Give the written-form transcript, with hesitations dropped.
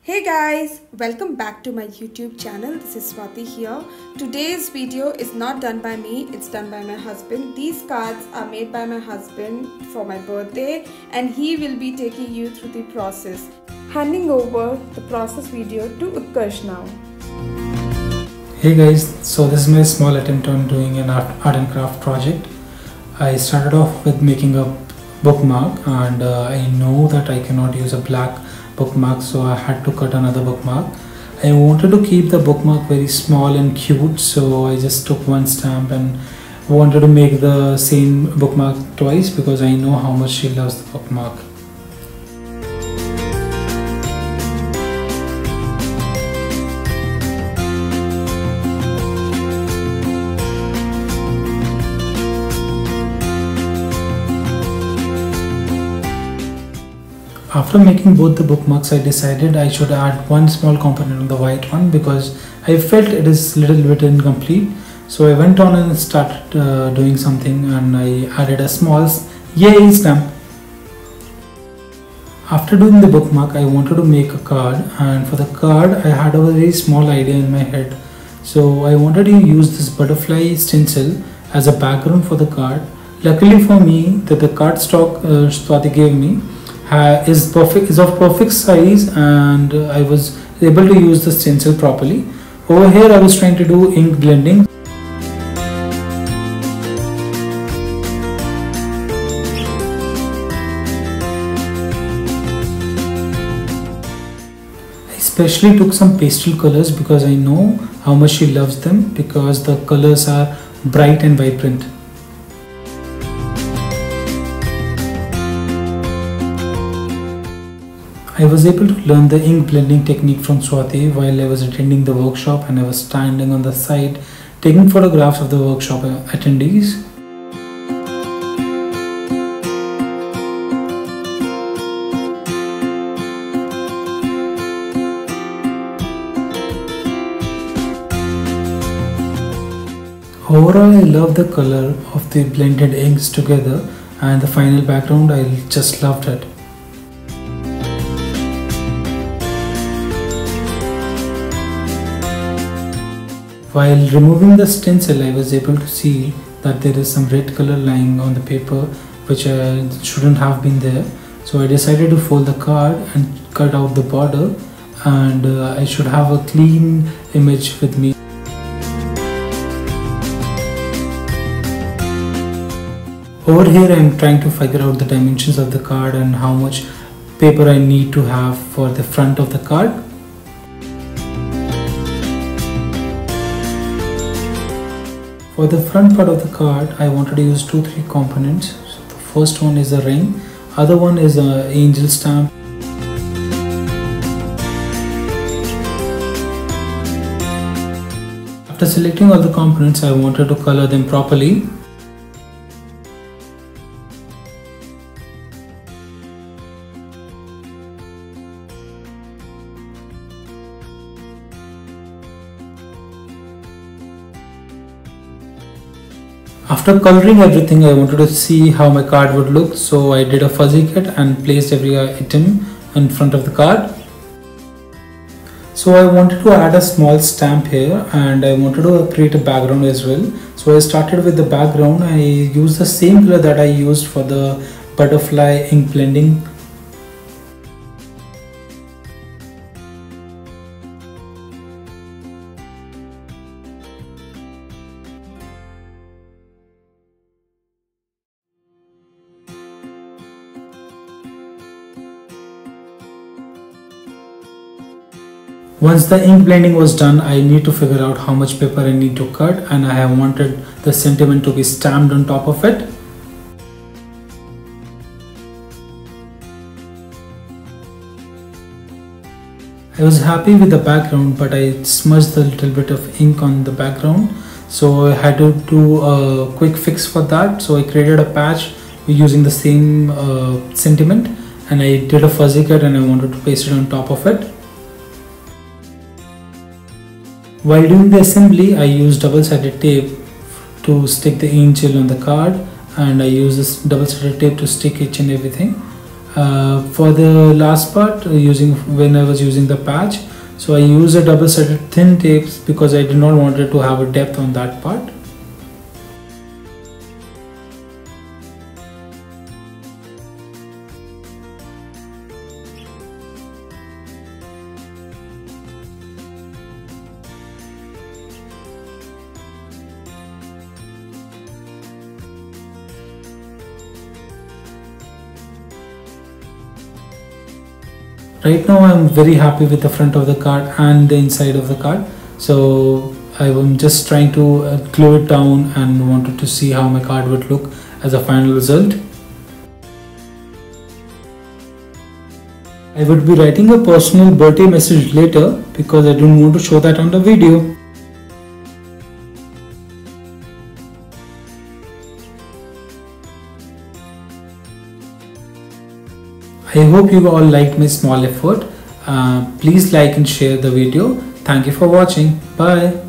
Hey guys, welcome back to my YouTube channel. This is Swati here. Today's video is not done by me, it's done by my husband. These cards are made by my husband for my birthday and he will be taking you through the process. Handing over the process video to Utkarsh now. Hey guys, so this is my small attempt on doing an art and craft project. I started off with making a bookmark and I know that I cannot use a black bookmark, so I had to cut another bookmark. I wanted to keep the bookmark very small and cute, so I just took one stamp and wanted to make the same bookmark twice because I know how much she loves the bookmark. After making both the bookmarks, I decided I should add one small component on the white one because I felt it is a little bit incomplete. So I went on and started doing something, and I added a small yay stamp. After doing the bookmark, I wanted to make a card, and for the card I had a very small idea in my head. So I wanted to use this butterfly stencil as a background for the card. Luckily for me that the cardstock Swati gave me is of perfect size, and I was able to use the stencil properly. Over here I was trying to do ink blending. I especially took some pastel colors because I know how much she loves them, because the colors are bright and vibrant. I was able to learn the ink blending technique from Swati while I was attending the workshop, and I was standing on the side taking photographs of the workshop attendees. Overall, I love the color of the blended inks together, and the final background, I just loved it. While removing the stencil, I was able to see that there is some red color lying on the paper which shouldn't have been there. So I decided to fold the card and cut out the border, and I should have a clean image with me. Over here I am trying to figure out the dimensions of the card and how much paper I need to have for the front of the card. For the front part of the card, I wanted to use 2-3 components. So the first one is a ring, other one is an angel stamp. After selecting all the components, I wanted to color them properly. After coloring everything, I wanted to see how my card would look, so I did a fuzzy cut and placed every item in front of the card. So I wanted to add a small stamp here, and I wanted to create a background as well. So I started with the background. I used the same color that I used for the butterfly ink blending. Once the ink blending was done, I need to figure out how much paper I need to cut, and I have wanted the sentiment to be stamped on top of it. I was happy with the background, but I smudged a little bit of ink on the background, so I had to do a quick fix for that. So I created a patch using the same sentiment, and I did a fuzzy cut and I wanted to paste it on top of it. While doing the assembly, I used double-sided tape to stick the angel on the card, and I used this double-sided tape to stick each and everything. For the last part, when I was using the patch, so I used a double-sided thin tapes because I did not want it to have a depth on that part. Right now I'm very happy with the front of the card and the inside of the card, so I'm just trying to glue it down and wanted to see how my card would look as a final result. I would be writing a personal birthday message later because I don't want to show that on the video. I hope you all liked my small effort. Please like and share the video. Thank you for watching. Bye.